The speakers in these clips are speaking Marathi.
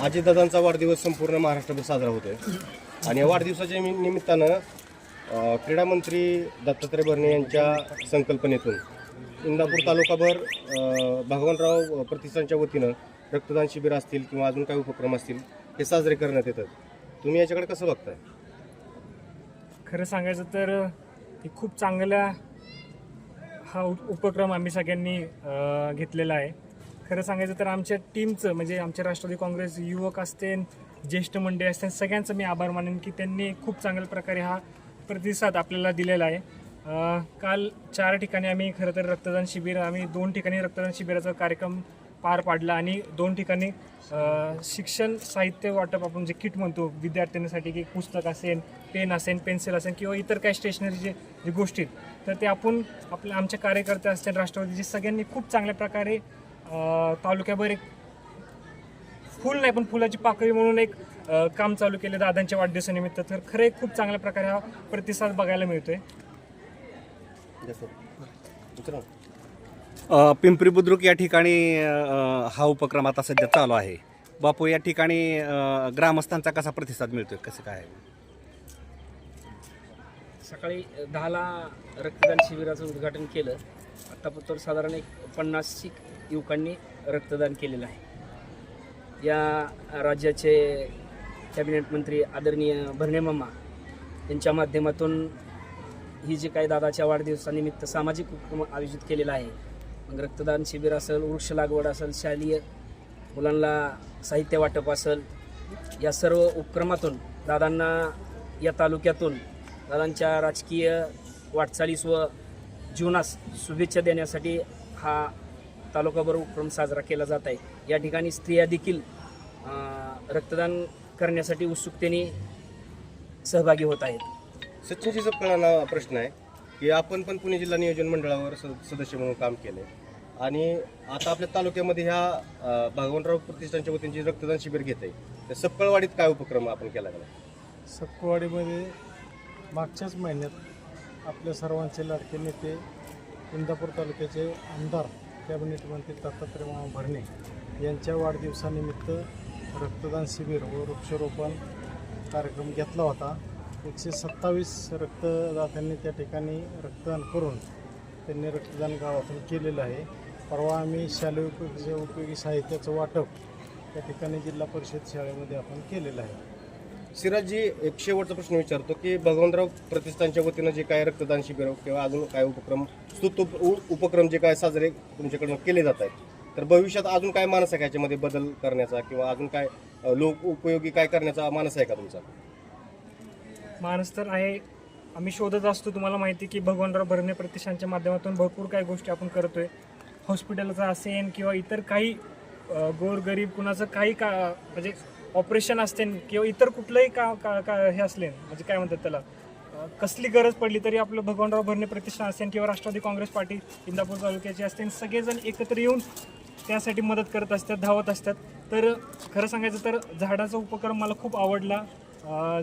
अजितदादांचा वाढदिवस संपूर्ण महाराष्ट्रभर साजरा होतोय आणि या वाढदिवसाच्या निमित्तानं क्रीडा मंत्री दत्तात्रय भरणे यांच्या संकल्पनेतून इंदापूर तालुकाभर भगवानराव प्रतिष्ठानच्या वतीनं रक्तदान शिबिर असतील किंवा अजून काही उपक्रम असतील हे साजरे करण्यात येतात. तुम्ही याच्याकडे कसं बघताय? खरं सांगायचं तर हे खूप चांगला हा उपक्रम आम्ही सगळ्यांनी घेतलेला आहे. खरं सांगायचं तर आमच्या टीमचं म्हणजे आमच्या राष्ट्रवादी काँग्रेस युवक असतील, ज्येष्ठ मंडळी असतील, सगळ्यांचं मी आभार मानेन की त्यांनी खूप चांगल्या प्रकारे हा प्रतिसाद आपल्याला दिलेला आहे. काल 4 ठिकाणी आम्ही खरं तर रक्तदान शिबिर 2 ठिकाणी रक्तदान शिबिराचा कार्यक्रम पार पाडला आणि 2 ठिकाणी शिक्षण साहित्य वाटप आपण जे किट म्हणतो विद्यार्थ्यांसाठी की पुस्तक असेल, पेन असेल, पेन्सिल असेल किंवा इतर काही स्टेशनरीचे जे गोष्टी तर ते आपण आमचे कार्यकर्ते असतील राष्ट्रवादीचे सगळ्यांनी खूप चांगल्या प्रकारे तालुक्याभर एक फुल नाही पण फुलाची पाकळी म्हणून एक काम चालू केले दादांच्या वाढदिवसानिमित्त. तर खरं खूप चांगल्या प्रकारे हा प्रतिसाद बघायला मिळतोय. पिंपरी बुद्रुक या ठिकाणी हा उपक्रम आता सध्या चालू आहे. बापू, या ठिकाणी ग्रामस्थांचा कसा प्रतिसाद मिळतोय, कसं काय? सकाळी 10ला रक्तदान शिबिराचं उद्घाटन केलं. आत्तापर्यंत साधारण एक 50 युवकांनी रक्तदान केलेलं आहे. या राज्याचे कॅबिनेट मंत्री आदरणीय भरणे मामा यांच्या माध्यमातून ही जी काही दादाच्या वाढदिवसानिमित्त सामाजिक उपक्रम आयोजित केलेला आहे. मग रक्तदान शिबिर असेल, वृक्ष लागवड असेल, शालेय मुलांना साहित्य वाटप असेल, या सर्व उपक्रमातून दादांना या तालुक्यातून दादांच्या राजकीय वाटचालीस व जीवनास शुभेच्छा देण्यासाठी हा तालुकाभर उपक्रम साजरा केला जात आहे. या ठिकाणी स्त्रिया देखील रक्तदान करण्यासाठी उत्सुकतेने सहभागी होत आहेत. सचिनजी सपकाळांना प्रश्न आहे की आपण पण पुणे जिल्हा नियोजन मंडळावर सदस्य म्हणून काम केलं आहे आणि आता आपल्या तालुक्यामध्ये ह्या भगवानराव प्रतिष्ठानच्या वतीने जे रक्तदान शिबिर घेत आहे त्या सपकाळवाडीत काय उपक्रम आपण केला गेला? सपकाळवाडीमध्ये मागच्याच महिन्यात आपल्या सर्वांचे लाडके नेते इंदापूर तालुक्याचे आमदार कॅबिनेट मंत्री दत्तात्रय भरणे यांच्या वाढदिवसानिमित्त रक्तदान शिबिर व वृक्षारोपण कार्यक्रम घेतला होता. 127 रक्तदात्यांनी त्या ठिकाणी रक्तदान करून त्यांनी रक्तदान गावातून केलेलं आहे. परवा आम्ही शालेय उपयोगी साहित्याचं वाटप त्या ठिकाणी जिल्हा परिषद शाळेमध्ये आपण केलेलं आहे. सिराजजी, एक शेवटचा प्रश्न विचारतो की भगवानराव प्रतिष्ठानच्या वतीनं जे काय रक्तदान शिबिर किंवा अजून काय उपक्रम जे काय साजरे तुमच्याकडून केले जात आहेत तर भविष्यात अजून काय मानस आहे का याच्यामध्ये बदल करण्याचा किंवा अजून काय लोक उपयोगी काय करण्याचा मानस आहे का तुमचा? माणूस तर आहे, आम्ही शोधत असतो. तुम्हाला माहिती की भगवानराव भरणे प्रतिष्ठानच्या माध्यमातून भरपूर काही गोष्टी आपण करतोय. हॉस्पिटलचं असेल किंवा इतर काही गोरगरीब कुणाचं काही म्हणजे ऑपरेशन असतील किंवा इतर कुठलंही हे असले म्हणजे काय म्हणतात त्याला कसली गरज पडली तरी आपलं भगवानराव भरणे प्रतिष्ठान असेल किंवा राष्ट्रवादी काँग्रेस पार्टी इंदापूर तालुक्याचे असतील सगळेजण एकत्र येऊन त्यासाठी मदत करत असतात, धावत असतात. तर खरं सांगायचं तर झाडाचा उपक्रम मला खूप आवडला.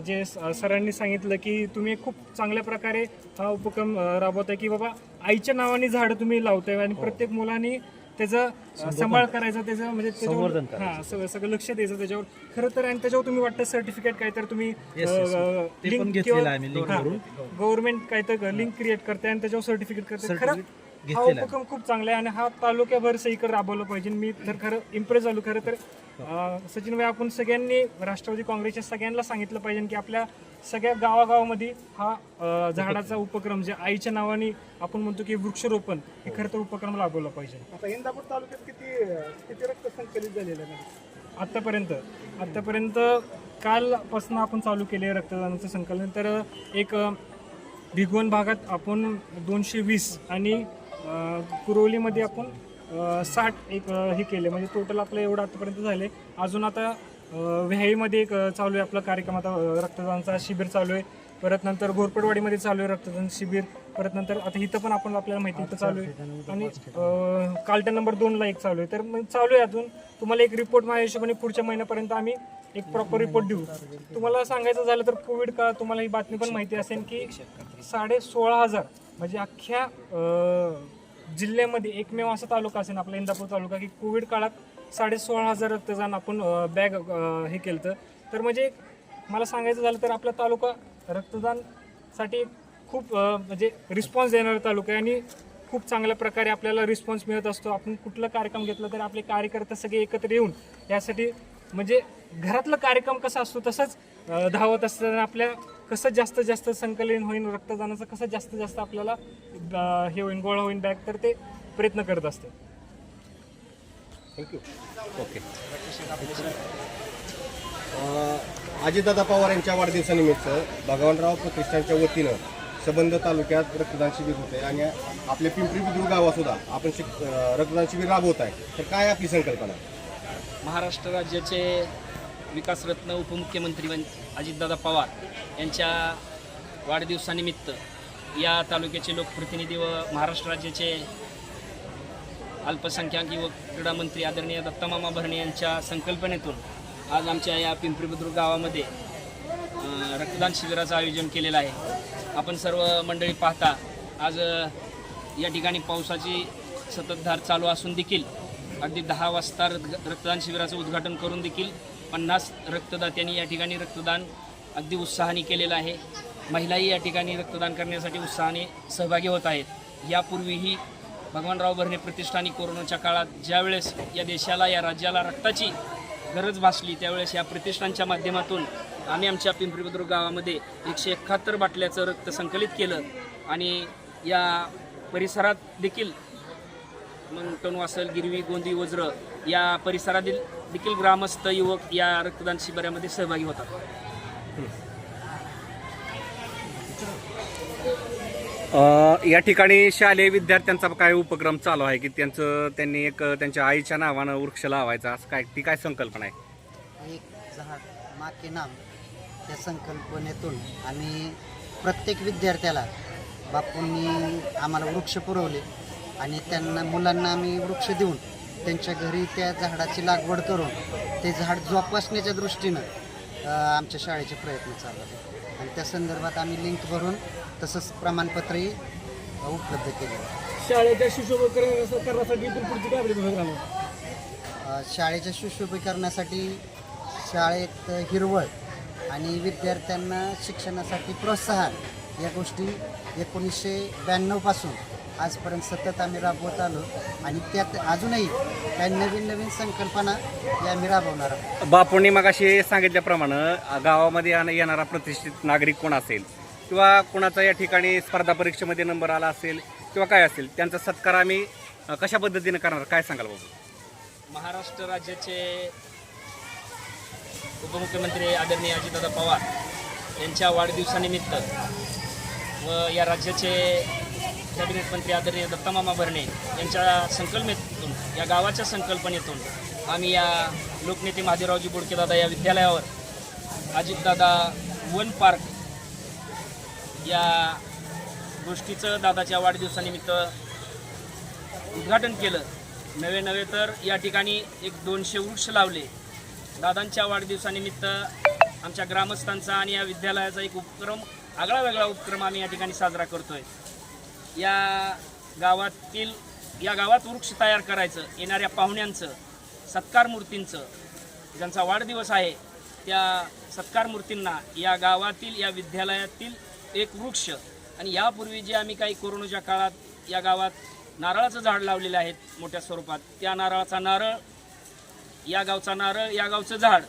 जे सरांनी सांगितलं की तुम्ही खूप चांगल्या प्रकारे हा उपक्रम राबवताय की बाबा आईच्या नावाने झाडं तुम्ही लावताय आणि प्रत्येक मुलांनी त्याचा सांभाळ करायचा, त्याचं म्हणजे त्याच्यावर सगळं लक्ष द्यायचं त्याच्यावर. खरं तर आणि त्याच्यावर तुम्ही वाटतं सर्टिफिकेट काय तर तुम्ही लिंक किंवा गव्हर्नमेंट काय तर लिंक क्रिएट करते आणि त्याच्यावर सर्टिफिकेट करते. खरं हा उपक्रम खूप चांगला आहे आणि हा तालुक्याभर सगळीकडे राबवलं पाहिजे. मी तर खरं इम्प्रेस झालो. खरं तर सचिन भाई, आपण सगळ्यांनी राष्ट्रवादी काँग्रेसच्या सगळ्यांना सांगितलं पाहिजे की आपल्या सगळ्या गावागावामध्ये हा झाडाचा उपक्रम जे आईच्या नावाने आपण म्हणतो की वृक्षारोपण हे खरं तर उपक्रम राबवला पाहिजे. आता इंदापूर तालुक्यात किती रक्त संकलित झालेलं आहे आतापर्यंत कालपासून आपण चालू केले रक्तदानाचं संकलन. तर एक भिगवण भागात आपण 220 आणि कुरोलीमध्ये आपण 60 एक हे केले म्हणजे टोटल आपलं एवढं आतापर्यंत झाले. अजून आता व्याहीमध्ये एक चालू आहे आपला कार्यक्रम, आता रक्तदानाचा शिबिर चालू आहे. परत नंतर घोरपडवाडीमध्ये चालू आहे रक्तदान शिबिर. परत नंतर आता इथं पण आपल्याला माहिती इथं चालू आहे आणि कालटा नंबर 2ला एक चालू आहे. तर मग चालू आहे अजून. तुम्हाला एक रिपोर्ट माझ्या हिशोबाने पुढच्या महिन्यापर्यंत आम्ही एक प्रॉपर रिपोर्ट देऊ. तुम्हाला सांगायचं झालं तर कोविड काळ तुम्हाला ही बातमी पण माहिती असेल की 16,500 म्हणजे अख्ख्या जिल्ह्यामध्ये एकमेव असा तालुका असेल आपला इंदापूर तालुका की कोविड काळात 16,500 रक्तदान आपण बॅग हे केलं तर म्हणजे मला सांगायचं झालं तर आपला तालुका रक्तदानसाठी खूप म्हणजे रिस्पॉन्स देणारा तालुका आहे आणि खूप चांगल्या प्रकारे आपल्याला रिस्पॉन्स मिळत असतो. आपण कुठला कार्यक्रम घेतला तरी आपले कार्यकर्ते सगळे एकत्र येऊन यासाठी म्हणजे घरातला कार्यक्रम कसा असतो तसंच धावत असतं आणि आपल्या कसं जास्तीत जास्त संकलन होईल रक्तदानाचं कसं जास्तीत जास्त आपल्याला हे होईल गोळा होईल बॅग तर ते प्रयत्न करत असते. थँक्यू. ओके. अजितदादा पवार यांच्या वाढदिवसानिमित्त भगवानराव प्रतिष्ठानच्या वतीनं सबंध तालुक्यात रक्तदान शिबिर होते आणि आपल्या पिंपरी बुद्रुक गावात सुद्धा आपण रक्तदान शिबिर राबवत आहे. तर काय आपली संकल्पना? महाराष्ट्र राज्याचे विकासरत्न उपमुख्यमंत्री अजितदादा पवार यांच्या वाढदिवसानिमित्त या तालुक्याचे लोकप्रतिनिधी व महाराष्ट्र राज्याचे अल्पसंख्याक युवक क्रीडा मंत्री आदरणीय दत्तामामा भरणे यांच्या संकल्पनेतून आज आमच्या या पिंपरी बुद्रुक गावामध्ये रक्तदान शिबिराचं आयोजन केलेलं आहे. आपण सर्व मंडळी पाहता आज या ठिकाणी पावसाची संततधार चालू असून देखील अगदी 10 वाजता रक्तदान शिबिराचं उद्घाटन करून देखील 50 रक्तदात्यांनी या ठिकाणी रक्तदान अगदी उत्साहाने केलेलं आहे. महिलाही या ठिकाणी रक्तदान करण्यासाठी उत्साहाने सहभागी होत आहेत. यापूर्वीही भगवानराव भरणे प्रतिष्ठानी कोरोनाच्या काळात ज्यावेळेस या देशाला या राज्याला रक्ताची गरज भासली त्यावेळेस या प्रतिष्ठानच्या माध्यमातून आम्ही आमच्या पिंपरी बुद्रुक गावामध्ये 171 बाटल्याचं रक्त संकलित केलं आणि या परिसरात देखील मंगटण वासल गिरवी गोंदी वज्र या परिसरातील देखील ग्रामस्थ युवक या रक्तदान शिबिरामध्ये सहभागी होतात. या ठिकाणी शालेय विद्यार्थ्यांचा काय उपक्रम चालू आहे की त्यांनी एक त्यांच्या आईच्या नावानं वृक्ष लावायचा असं काय ती काय संकल्पना आहे? एक झाड माँ के नाम या संकल्पनेतून आम्ही प्रत्येक विद्यार्थ्याला बापूंनी आम्हाला वृक्ष पुरवले आणि त्यांना मुलांना आम्ही वृक्ष देऊन त्यांच्या घरी त्या झाडाची लागवड करून ते झाड जोपासण्याच्या दृष्टीनं आमच्या शाळेचे प्रयत्न चालू आहेत आणि त्या संदर्भात आम्ही लिंक भरून तसंच प्रमाणपत्रही उपलब्ध केले. शाळेच्या सुशोभीकरणासाठी पुढची काय भूमिका राहणार? शाळेच्या सुशोभीकरणासाठी शाळेत हिरवळ आणि विद्यार्थ्यांना शिक्षणासाठी प्रोत्साहन या गोष्टी 1992 पासून आजपर्यंत सतत आम्ही राबवत आलो आणि त्यात अजूनही काही नवीन नवीन संकल्पना या आम्ही राबवणार आहोत. बापूंनी मगाशी सांगितल्याप्रमाणे गावामध्ये येणारा प्रतिष्ठित नागरिक कोण असेल किंवा कोणाचा या ठिकाणी स्पर्धा परीक्षेमध्ये नंबर आला असेल किंवा काय असेल त्यांचा सत्कार आम्ही कशा पद्धतीने करणार काय सांगाल बाबू? महाराष्ट्र राज्याचे उपमुख्यमंत्री आदरणीय अजितदादा पवार यांच्या वाढदिवसानिमित्त व या राज्याचे कॅबिनेट मंत्री आदरणीय दत्तामामा भरणे यांच्या संकल्पनेतून या गावाच्या संकल्पनेतून आम्ही या लोकनेते महादेवरावजी बोडकेदादा या विद्यालयावर अजितदादा वन पार्क या गोष्टीचं दादाच्या वाढदिवसानिमित्त उद्घाटन केलं. नवे तर या ठिकाणी 200 वृक्ष लावले. दादांच्या वाढदिवसानिमित्त आमच्या ग्रामस्थांचा आणि या विद्यालयाचा एक उपक्रम आगळा वेगळा उपक्रम आम्ही या ठिकाणी साजरा करतोय. या गावात वृक्ष तयार करायचं, येणाऱ्या पाहुण्यांचं, सत्कार मूर्तींचं ज्यांचा वाढदिवस आहे त्या सत्कार मूर्तींना या गावातील या विद्यालयातील एक वृक्ष आणि यापूर्वी जे आम्ही काही कोरोनाच्या काळात या गावात नारळाचं झाड लावलेलं आहे मोठ्या स्वरूपात, त्या नारळाचा नारळ, या गावचा नारळ, या गावचं झाड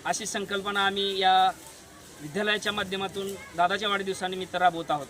अशी संकल्पना आम्ही या विद्यालयाच्या माध्यमातून दादाच्या वाढदिवसानिमित्त राबवत आहोत.